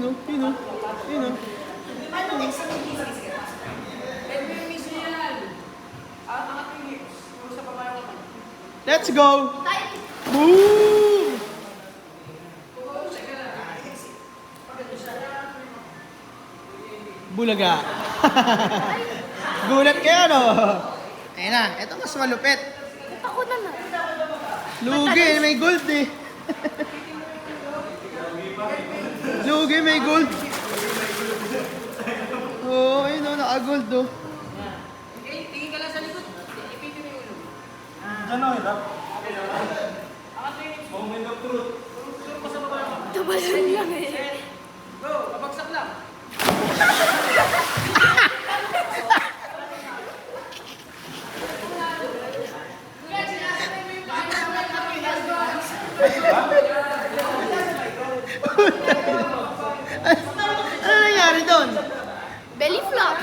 o, yun o, yun o. Let's go! Boom! Bulaga. Gulat kayo, no? Ayun na, ito mas malupit. Ako naman. Lugi, may gold eh. Lugi, may gold. Oo, ayun o, naka-gold o. Tingin ka lang sa likod. Ipitin mo yung ulo. Diyan o, hirap. Moment of truth. Turo pa sa baba naman. Tumalan lang eh. Go, babagsak lang. Ano nangyari doon? Belly flop.